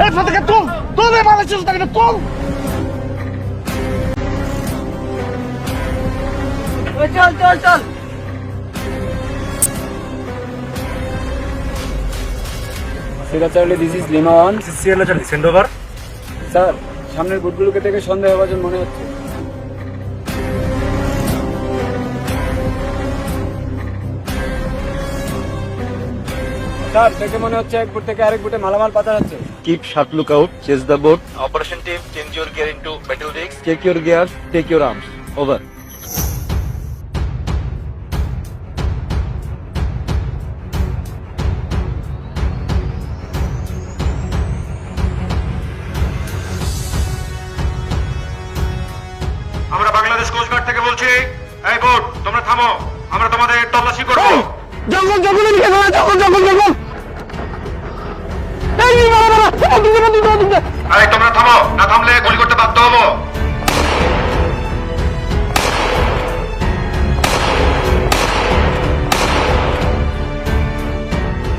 এই ফাটাকে তুল তুল এই মালা ছিল তাকে তুল। চল চল চল। Sierra Charlie, this is Lima 1. Sierra Charlie, send over. Sir, সামনের বুথগুলোকে দেখে সন্দেহভাজন মনে হচ্ছে। স্যার, দেখে মনে হচ্ছে এক বুথ থেকে আরেক বুথে মালামাল পাচার হচ্ছে। Keep sharp lookout, chase the boat. Operation team, change your gear into battle rigs. Check your gears, take your arms. Over. আমরা বাংলাদেশ কোস্ট গার্ড থেকে বলছি, এই বোট তোমরা থামো, আমরা তোমাদের তল্লাশি করব। জঙ্গল জঙ্গল নিয়ে গেল, জঙ্গল জঙ্গল জঙ্গল। এই মারা মারা, আরে তোমরা থামো, না থামলে গুলি করতে বাধ্য হবো।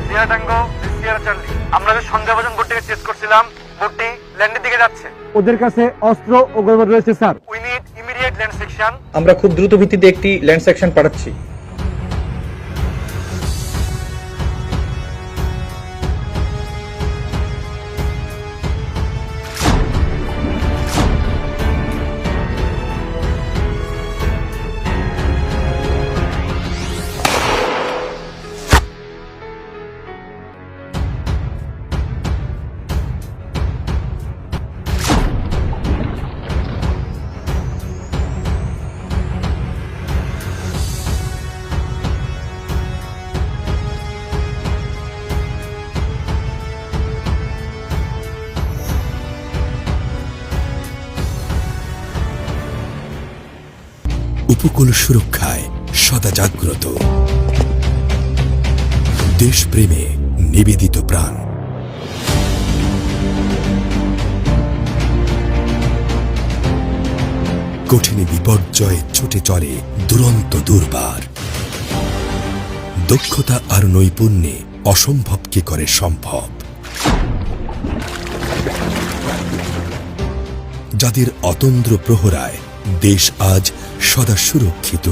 সিয়েরা ট্যাঙ্গো, সিয়েরা চার্লি, আমরা যে সন্দেহভাজন বোটটিকে চেস করছিলাম, বোটটি ল্যান্ডের দিকে যাচ্ছে। ওদের কাছে অস্ত্র ও গোলমাল রয়েছে sir. We need immediate land section. আমরা খুব দ্রুত ভিত্তিতে একটি ল্যান্ড সেকশন পাঠাচ্ছি। উপকূল সুরক্ষায় সদা জাগ্রত, দেশপ্রেমে নিবেদিত প্রাণ। কঠিন বিপর্যয়ে ছুটে চলে দুরন্ত দুর্বার। দক্ষতা আর নৈপুণ্যে অসম্ভবকে করে সম্ভব। যাদের অতন্দ্র প্রহরায় দেশ আজ সদা সুরক্ষিত,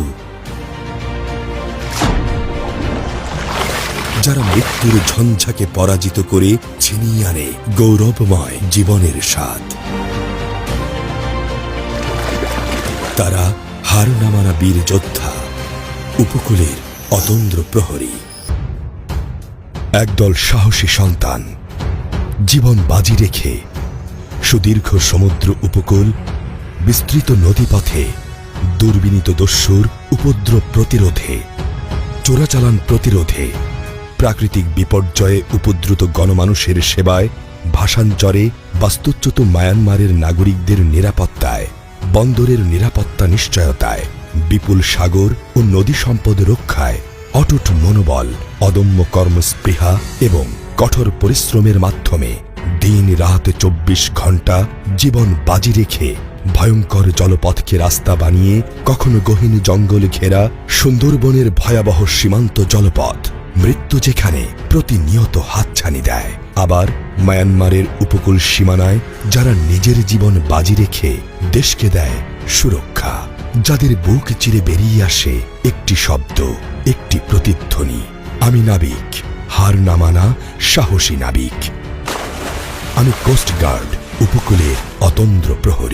যারা মৃত্যুর ঝঞ্ঝাকে পরাজিত করে ছিনিয়ে আনে গৌরবময় জীবনের স্বাদ। তারা হার না মানা বীর যোদ্ধা, উপকূলের অতন্দ্র প্রহরী। একদল সাহসী সন্তান জীবন বাজি রেখে সুদীর্ঘ সমুদ্র উপকূল, বিস্তৃত নদীপথে দুর্বিনীত দস্যুর উপদ্রব প্রতিরোধে, চোরাচালান প্রতিরোধে, প্রাকৃতিক বিপর্যয়ে উপদ্রুত গণমানুষের সেবায়, ভাষান্তরে বাস্তুচ্যুত মায়ানমারের নাগরিকদের নিরাপত্তায়, বন্দরের নিরাপত্তা নিশ্চয়তায়, বিপুল সাগর ও নদী সম্পদ রক্ষায় অটুট মনোবল, অদম্য কর্মস্পৃহা এবং কঠোর পরিশ্রমের মাধ্যমে দিন রাত 24 ঘন্টা জীবন বাজি রেখে ভয়ঙ্কর জলপথকে রাস্তা বানিয়ে, কখনো গহীন জঙ্গল ঘেরা সুন্দরবনের ভয়াবহ সীমান্ত জলপথ মৃত্যু যেখানে প্রতিনিয়ত হাতছানি দেয়, আবার মায়ানমারের উপকূল সীমানায় যারা নিজের জীবন বাজি রেখে দেশকে দেয় সুরক্ষা, যাদের বুক চিরে বেরিয়ে আসে একটি শব্দ, একটি প্রতিধ্বনি, আমি নাবিক, হার না মানা সাহসী নাবিক। আমি কোস্ট গার্ড, উপকূলের অতন্দ্র প্রহরী।